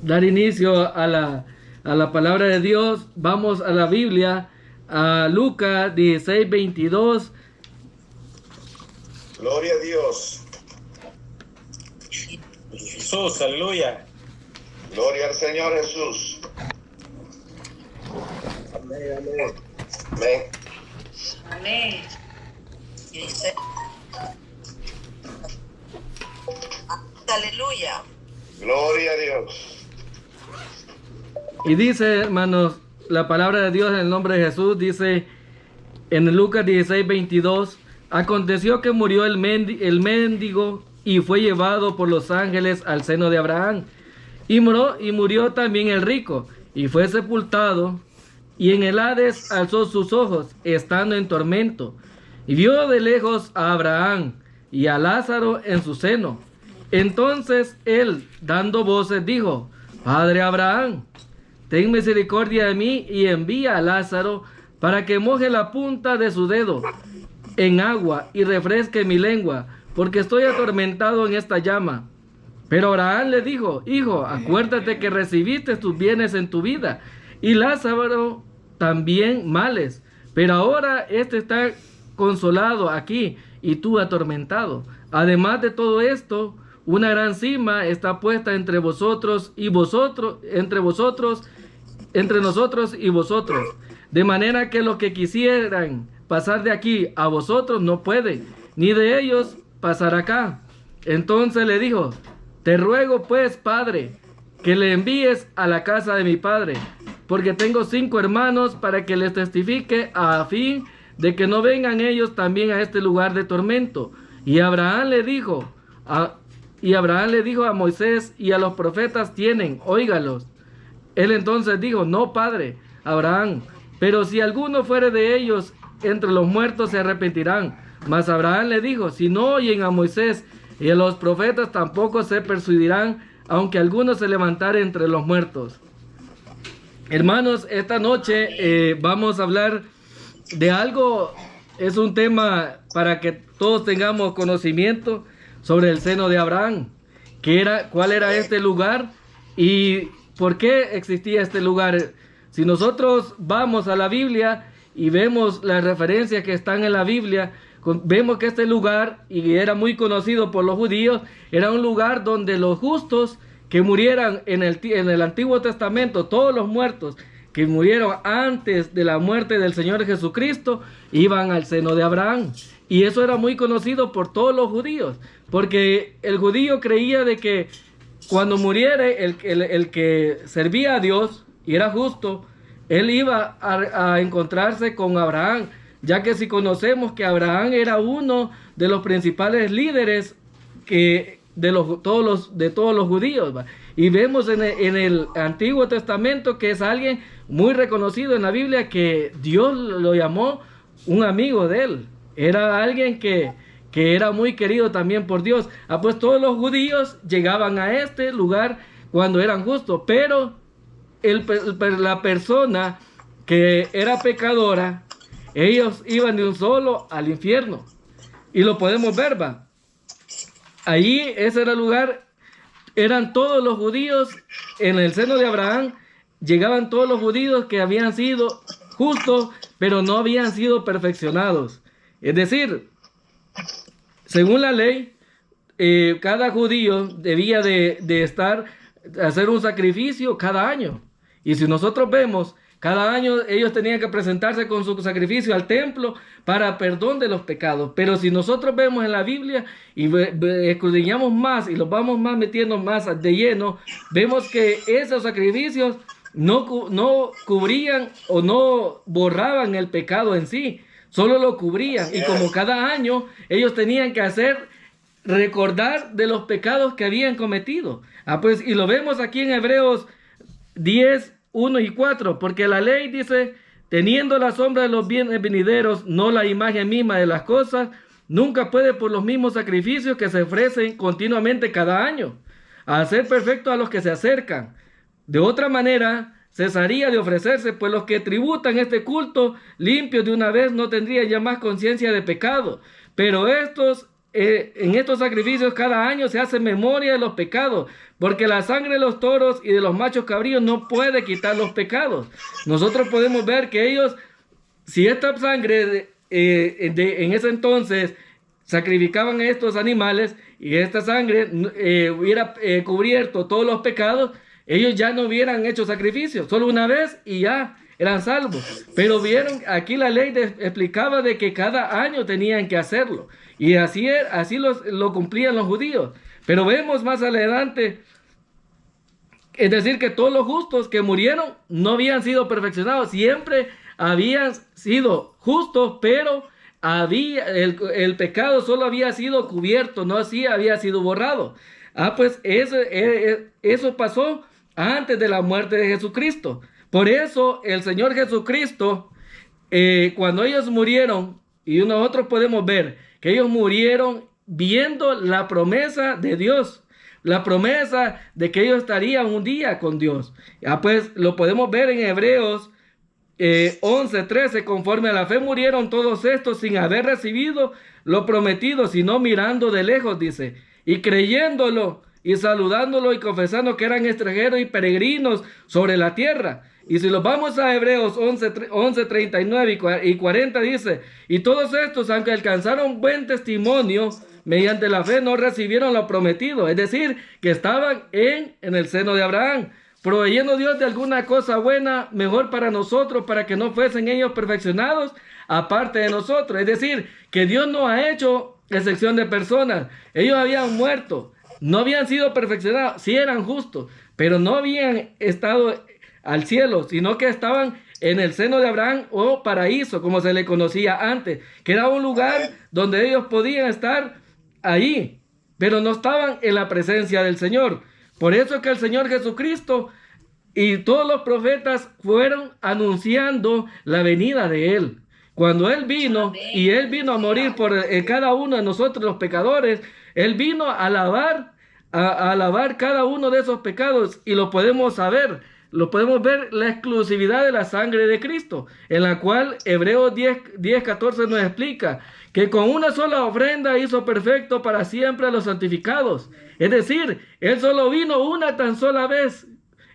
dar inicio a la palabra de Dios, vamos a la Biblia, a Lucas 16:22. Gloria a Dios. Jesús, aleluya. Gloria al Señor Jesús. Amén, amén. Amén. Amén. Y dice, aleluya. Gloria a Dios. Y dice, hermanos, la palabra de Dios en el nombre de Jesús, dice en Lucas 16:22, aconteció que murió el mendigo y fue llevado por los ángeles al seno de Abraham. Y murió también el rico, y fue sepultado, y en el Hades alzó sus ojos, estando en tormento, y vio de lejos a Abraham y a Lázaro en su seno. Entonces él, dando voces, dijo: Padre Abraham, ten misericordia de mí, y envía a Lázaro para que moje la punta de su dedo en agua y refresque mi lengua, porque estoy atormentado en esta llama. Pero Abraham le dijo: Hijo, acuérdate que recibiste tus bienes en tu vida, y Lázaro también males, pero ahora este está consolado aquí, y tú atormentado. Además de todo esto, una gran cima está puesta entre nosotros y vosotros, de manera que los que quisieran pasar de aquí a vosotros no pueden, ni de ellos pasar acá. Entonces le dijo: Te ruego pues, Padre, que le envíes a la casa de mi padre, porque tengo 5 hermanos, para que les testifique, a fin de que no vengan ellos también a este lugar de tormento. Y Abraham le dijo a Moisés y a los profetas tienen, óigalos. Él entonces dijo: No, Padre Abraham, pero si alguno fuere de ellos entre los muertos, se arrepentirán. Mas Abraham le dijo: Si no oyen a Moisés y a los profetas, tampoco se persuadirán, aunque alguno se levantare entre los muertos. Hermanos, esta noche vamos a hablar de algo, es un tema para que todos tengamos conocimiento sobre el seno de Abraham. ¿Cuál era este lugar y por qué existía este lugar? Si nosotros vamos a la Biblia y vemos las referencias que están en la Biblia, vemos que este lugar, y era muy conocido por los judíos, era un lugar donde los justos que murieran en el Antiguo Testamento, todos los muertos que murieron antes de la muerte del Señor Jesucristo, iban al seno de Abraham. Y eso era muy conocido por todos los judíos, porque el judío creía de que cuando muriera el que servía a Dios y era justo, él iba a encontrarse con Abraham, ya que si conocemos que Abraham era uno de los principales líderes de todos los judíos, ¿va? Y vemos en el Antiguo Testamento que es alguien muy reconocido en la Biblia, que Dios lo llamó un amigo de él. Era alguien que era muy querido también por Dios. Pues todos los judíos llegaban a este lugar cuando eran justos, pero la persona que era pecadora, ellos iban de un solo al infierno. Y lo podemos ver, va. Allí, ese era el lugar, eran todos los judíos en el seno de Abraham. Llegaban todos los judíos que habían sido justos, pero no habían sido perfeccionados. Es decir, según la ley, cada judío debía de hacer un sacrificio cada año. Y si nosotros vemos, cada año ellos tenían que presentarse con su sacrificio al templo para perdón de los pecados. Pero si nosotros vemos en la Biblia y escudriñamos más y los vamos más metiendo más de lleno, vemos que esos sacrificios no cubrían o no borraban el pecado en sí, solo lo cubrían. Y como cada año ellos tenían que recordar de los pecados que habían cometido. Y lo vemos aquí en Hebreos 10, 1 y 4, porque la ley dice: teniendo la sombra de los bienes venideros, no la imagen misma de las cosas, nunca puede por los mismos sacrificios que se ofrecen continuamente cada año hacer perfecto a los que se acercan. De otra manera cesaría de ofrecerse, pues los que tributan este culto limpios de una vez no tendrían ya más conciencia de pecado, pero estos en estos sacrificios cada año se hace memoria de los pecados, porque la sangre de los toros y de los machos cabríos no puede quitar los pecados. Nosotros podemos ver que ellos, si esta sangre en ese entonces sacrificaban a estos animales y esta sangre hubiera cubierto todos los pecados, ellos ya no hubieran hecho sacrificios, solo una vez y ya eran salvos. Pero vieron, aquí la ley explicaba de que cada año tenían que hacerlo, y así lo cumplían los judíos. Pero vemos más adelante, es decir, que todos los justos que murieron no habían sido perfeccionados, siempre habían sido justos, pero el pecado solo había sido cubierto, no así había sido borrado. Pues eso pasó antes de la muerte de Jesucristo. Por eso el Señor Jesucristo, cuando ellos murieron, y nosotros podemos ver que ellos murieron viendo la promesa de Dios, la promesa de que ellos estarían un día con Dios. Pues lo podemos ver en Hebreos 11:13, conforme a la fe murieron todos estos sin haber recibido lo prometido, sino mirando de lejos, dice, y creyéndolo y saludándolo y confesando que eran extranjeros y peregrinos sobre la tierra. Y si los vamos a Hebreos 11:39 y 40, dice, y todos estos, aunque alcanzaron buen testimonio, mediante la fe no recibieron lo prometido, es decir, que estaban en el seno de Abraham, proveyendo Dios de alguna cosa buena, mejor para nosotros, para que no fuesen ellos perfeccionados, aparte de nosotros. Es decir, que Dios no ha hecho excepción de personas. Ellos habían muerto, no habían sido perfeccionados, sí eran justos, pero no habían estado al cielo, sino que estaban en el seno de Abraham, o paraíso, como se le conocía antes, que era un lugar donde ellos podían estar ahí, pero no estaban en la presencia del Señor. Por eso es que el Señor Jesucristo y todos los profetas fueron anunciando la venida de Él. Cuando Él vino, y Él vino a morir por cada uno de nosotros los pecadores, Él vino a lavar cada uno de esos pecados, y lo podemos saber, lo podemos ver, la exclusividad de la sangre de Cristo, en la cual Hebreos 10:14 nos explica que con una sola ofrenda hizo perfecto para siempre a los santificados. Es decir, Él solo vino una tan sola vez,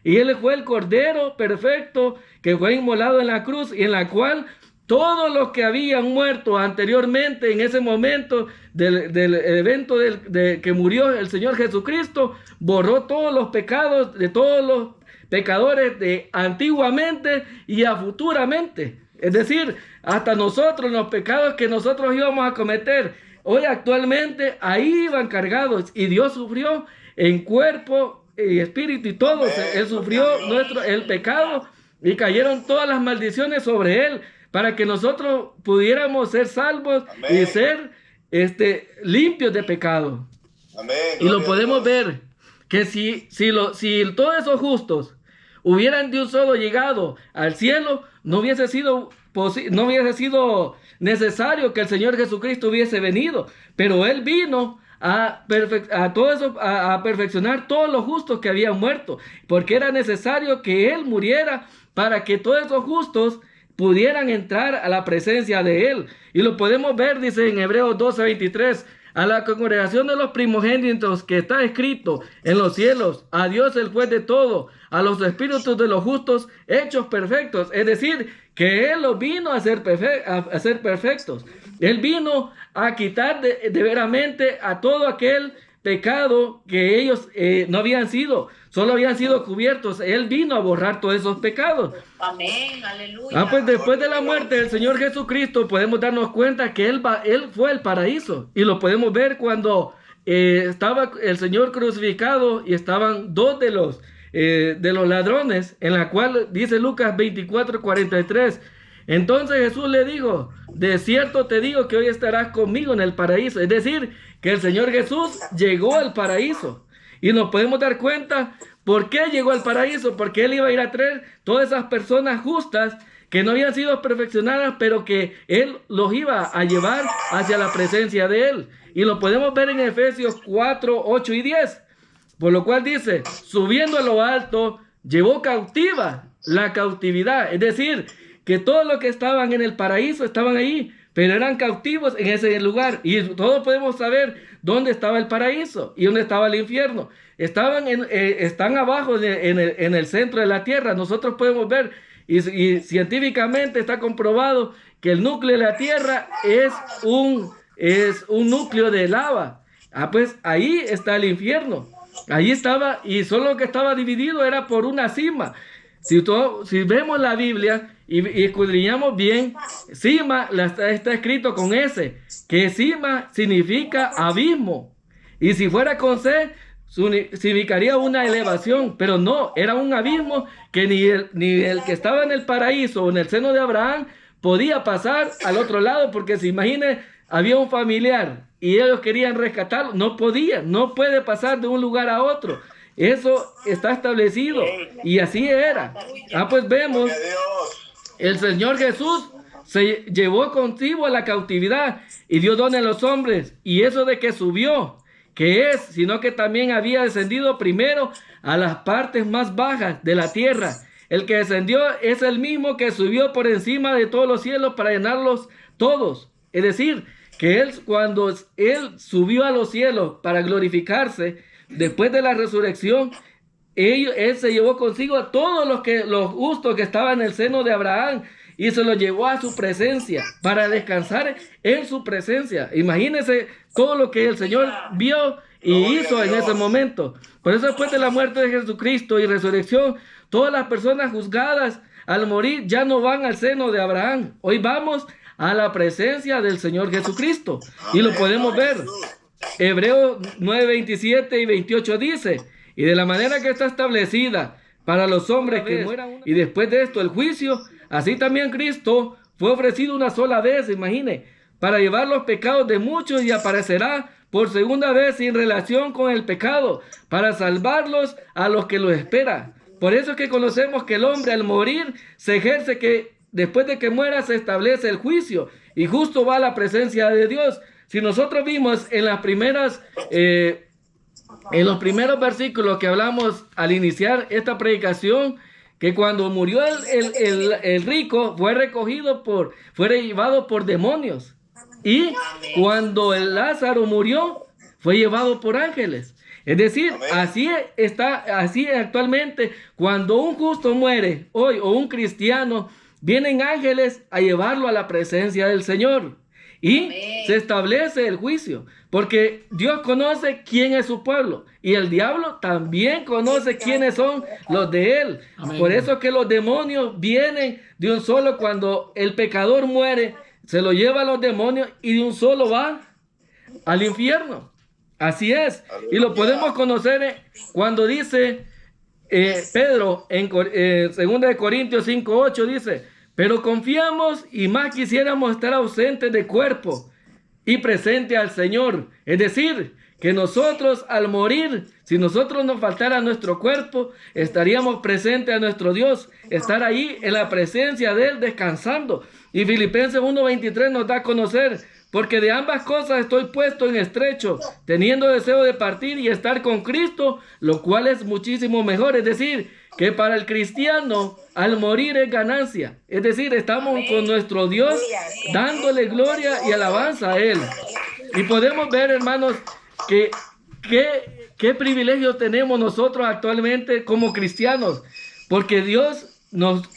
y Él fue el Cordero perfecto que fue inmolado en la cruz, y en la cual todos los que habían muerto anteriormente en ese momento del evento que murió el Señor Jesucristo, borró todos los pecados de todos los pecadores de antiguamente y a futuramente. Es decir, hasta nosotros, los pecados que nosotros íbamos a cometer hoy actualmente, ahí iban cargados, y Dios sufrió en cuerpo y espíritu y todo. Él sufrió el pecado, y cayeron todas las maldiciones sobre Él, para que nosotros pudiéramos ser salvos. Amén. Y ser limpios de pecado. Amén. Y lo podemos ver, que si todos esos justos hubieran de un solo llegado al cielo, no hubiese sido necesario que el Señor Jesucristo hubiese venido. Pero Él vino a perfeccionar todos los justos que habían muerto, porque era necesario que Él muriera para que todos esos justos pudieran entrar a la presencia de Él. Y lo podemos ver, dice en Hebreos 12:23, a la congregación de los primogénitos que está escrito en los cielos, a Dios el juez de todo, a los espíritus de los justos hechos perfectos. Es decir, que Él los vino a ser perfectos. Él vino a quitar de veramente a todo aquel pecado que ellos no habían sido, solo habían sido cubiertos. Él vino a borrar todos esos pecados. Amén, aleluya. Pues después de la muerte del Señor Jesucristo podemos darnos cuenta que Él fue el paraíso, y lo podemos ver cuando estaba el Señor crucificado y estaban dos de los ladrones, en la cual dice Lucas 24:43, entonces Jesús le dijo, de cierto te digo que hoy estarás conmigo en el paraíso. Es decir, que el Señor Jesús llegó al paraíso, y nos podemos dar cuenta por qué llegó al paraíso, porque Él iba a ir a traer todas esas personas justas que no habían sido perfeccionadas, pero que Él los iba a llevar hacia la presencia de Él. Y lo podemos ver en Efesios 4:8 y 10, por lo cual dice, subiendo a lo alto, llevó cautiva la cautividad. Es decir, que todos los que estaban en el paraíso estaban ahí, pero eran cautivos en ese lugar. Y todos podemos saber dónde estaba el paraíso y dónde estaba el infierno. Están abajo en el centro de la tierra. Nosotros podemos ver, y científicamente está comprobado que el núcleo de la tierra es un núcleo de lava. Pues ahí está el infierno. Ahí estaba, y solo lo que estaba dividido era por una cima. Si vemos la Biblia y escudriñamos bien, cima está escrito con S, que cima significa abismo. Y si fuera con C, significaría una elevación, pero no, era un abismo que ni el que estaba en el paraíso o en el seno de Abraham podía pasar al otro lado, porque se imagine, había un familiar y ellos querían rescatarlo, no puede pasar de un lugar a otro. Eso está establecido y así era. Pues vemos, el Señor Jesús se llevó consigo a la cautividad y dio don a los hombres, y eso de que subió, que es, sino que también había descendido primero a las partes más bajas de la tierra. El que descendió es el mismo que subió por encima de todos los cielos para llenarlos todos. Es decir, que cuando él subió a los cielos para glorificarse, después de la resurrección, él se llevó consigo a todos los justos que estaban en el seno de Abraham, y se los llevó a su presencia para descansar en su presencia. Imagínense todo lo que el Señor vio y hizo en ese momento. Por eso, después de la muerte de Jesucristo y resurrección, todas las personas juzgadas al morir ya no van al seno de Abraham. Hoy vamos a la presencia del Señor Jesucristo. Y lo podemos ver. Hebreos 9, 27 y 28 dice: y de la manera que está establecida para los hombres que mueran, y después de esto el juicio, así también Cristo fue ofrecido una sola vez, imagine, para llevar los pecados de muchos, y aparecerá por segunda vez sin relación con el pecado, para salvarlos a los que lo esperan. Por eso es que conocemos que el hombre al morir se ejerce, que después de que muera se establece el juicio, y justo va a la presencia de Dios. Si nosotros vimos en los primeros versículos que hablamos al iniciar esta predicación, que cuando murió el rico fue llevado por demonios, y cuando el Lázaro murió fue llevado por ángeles. Es decir, así actualmente, cuando un justo muere hoy, o un cristiano, vienen ángeles a llevarlo a la presencia del Señor. Y se establece el juicio, porque Dios conoce quién es su pueblo, y el diablo también conoce quiénes son los de él. Amén. Por eso que los demonios vienen de un solo. Cuando el pecador muere, se lo lleva a los demonios, y de un solo va al infierno. Así es. Y lo podemos conocer cuando dice Pedro en 2 Corintios 5:8, dice: pero confiamos y más quisiéramos estar ausentes de cuerpo y presente al Señor. Es decir, que nosotros al morir, si nosotros nos faltara nuestro cuerpo, estaríamos presentes a nuestro Dios, estar ahí en la presencia de Él descansando. Y Filipenses 1:23 nos da a conocer: porque de ambas cosas estoy puesto en estrecho, teniendo deseo de partir y estar con Cristo, lo cual es muchísimo mejor. Es decir, que para el cristiano al morir es ganancia. Es decir, estamos con nuestro Dios dándole gloria y alabanza a Él. Y podemos ver, hermanos, que qué privilegio tenemos nosotros actualmente como cristianos, porque Dios nos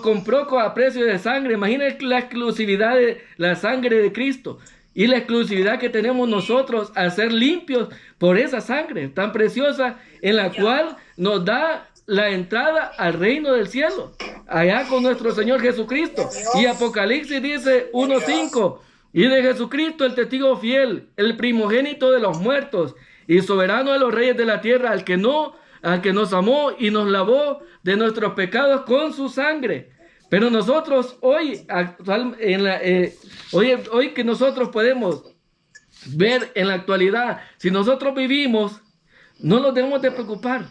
compró a precio de sangre. Imagínense la exclusividad de la sangre de Cristo y la exclusividad que tenemos nosotros al ser limpios por esa sangre tan preciosa, en la cual nos da la entrada al reino del cielo, allá con nuestro Señor Jesucristo. Y Apocalipsis dice 1:5: y de Jesucristo, el testigo fiel, el primogénito de los muertos y soberano de los reyes de la tierra, al que nos amó y nos lavó de nuestros pecados con su sangre. Pero nosotros hoy que nosotros podemos ver en la actualidad, si nosotros vivimos, no nos debemos de preocupar,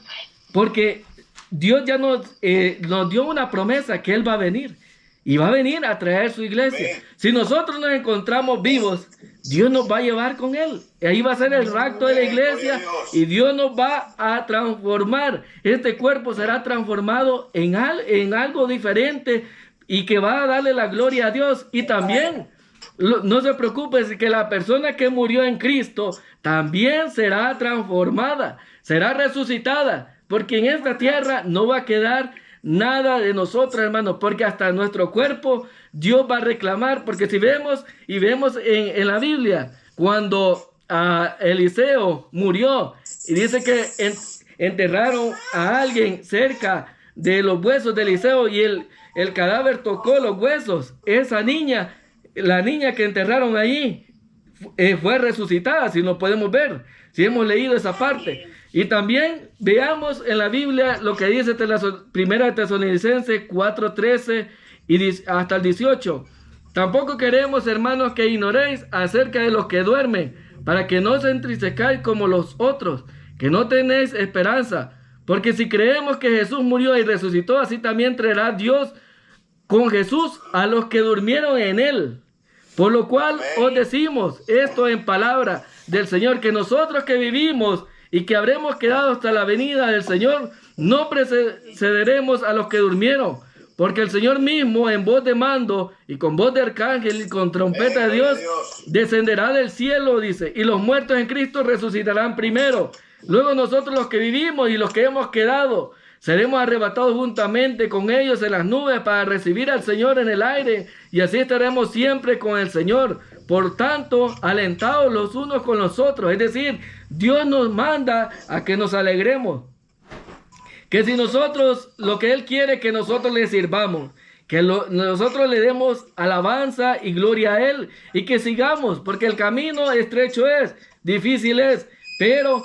porque Dios ya nos dio una promesa, que Él va a venir, y va a venir a traer su iglesia. Si nosotros nos encontramos vivos, Dios nos va a llevar con Él. Y ahí va a ser el rapto de la iglesia, y Dios nos va a transformar. Este cuerpo será transformado en algo diferente, y que va a darle la gloria a Dios. Y también No se preocupe, es que la persona que murió en Cristo también será transformada, será resucitada, porque en esta tierra no va a quedar nada de nosotros, hermano, porque hasta nuestro cuerpo Dios va a reclamar, porque si vemos y vemos en la Biblia, cuando Eliseo murió y dice que enterraron a alguien cerca de los huesos de Eliseo y el cadáver tocó los huesos, esa niña, la niña que enterraron allí, fue resucitada, si lo podemos ver, si hemos leído esa parte. Y también veamos en la Biblia lo que dice Primera Tesalonicenses 4:13 y hasta el 18. Tampoco queremos, hermanos, que ignoréis acerca de los que duermen, para que no se entristezcáis como los otros, que no tenéis esperanza. Porque si creemos que Jesús murió y resucitó, así también traerá Dios con Jesús a los que durmieron en él. Por lo cual os decimos esto en palabra del Señor, que nosotros que vivimos y que habremos quedado hasta la venida del Señor, no precederemos a los que durmieron, porque el Señor mismo en voz de mando y con voz de arcángel y con trompeta de Dios descenderá del cielo, dice, y los muertos en Cristo resucitarán primero. Luego nosotros los que vivimos y los que hemos quedado seremos arrebatados juntamente con ellos en las nubes para recibir al Señor en el aire, y así estaremos siempre con el Señor. Por tanto, alentados los unos con los otros. Es decir, Dios nos manda a que nos alegremos. Que si nosotros, lo que Él quiere, que nosotros le sirvamos. Que nosotros le demos alabanza y gloria a Él. Y que sigamos, porque el camino estrecho es, difícil es, pero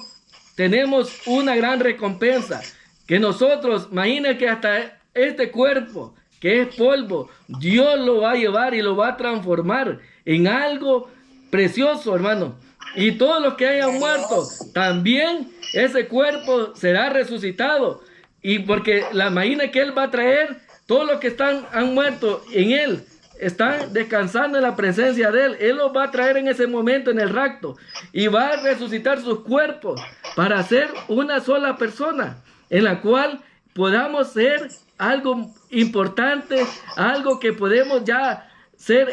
tenemos una gran recompensa. Que nosotros, imaginen que hasta este cuerpo, que es polvo, Dios lo va a llevar y lo va a transformar en algo precioso, hermano. Y todos los que hayan muerto, también ese cuerpo será resucitado. Y porque imagina que Él va a traer, todos los que han muerto en Él, están descansando en la presencia de Él. Él los va a traer en ese momento en el rapto. Y va a resucitar sus cuerpos para ser una sola persona, en la cual podamos ser algo importante, algo que podemos ya ser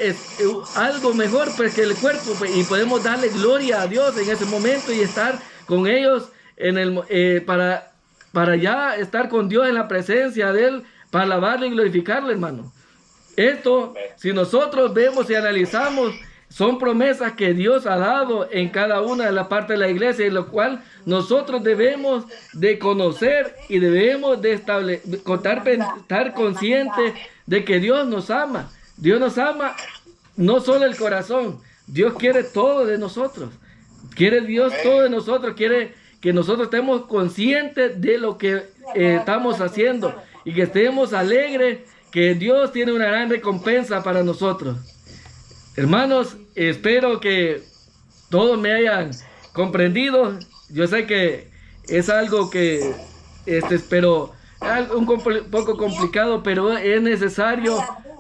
algo mejor pues, que el cuerpo, pues, y podemos darle gloria a Dios en ese momento y estar con ellos para ya estar con Dios en la presencia de Él, para alabarle y glorificarle, hermano. Esto, si nosotros vemos y analizamos, son promesas que Dios ha dado en cada una de las partes de la iglesia, en lo cual nosotros debemos de conocer y debemos de estar conscientes de que Dios nos ama. Dios nos ama no solo el corazón, Dios quiere todo de nosotros. Quiere Dios todo de nosotros, quiere que nosotros estemos conscientes de lo que estamos haciendo y que estemos alegres que Dios tiene una gran recompensa para nosotros. Hermanos, espero que todos me hayan comprendido. Yo sé que es algo que, pero un poco complicado, pero es necesario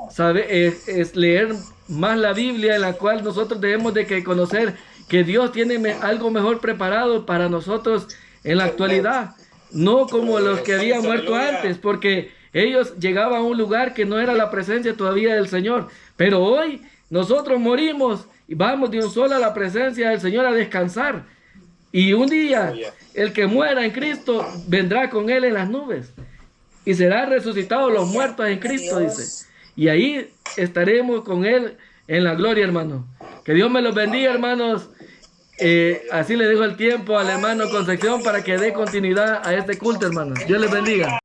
saber, es leer más la Biblia, en la cual nosotros debemos de que conocer que Dios tiene algo mejor preparado para nosotros en la actualidad, no como los que habían muerto antes, porque ellos llegaban a un lugar que no era la presencia todavía del Señor, pero hoy nosotros morimos y vamos de un solo a la presencia del Señor a descansar. Y un día el que muera en Cristo vendrá con Él en las nubes y será resucitado los muertos en Cristo, dice. Y ahí estaremos con Él en la gloria, hermano. Que Dios me los bendiga, hermanos. Así le dejo el tiempo al hermano Concepción para que dé continuidad a este culto, hermano. Dios les bendiga.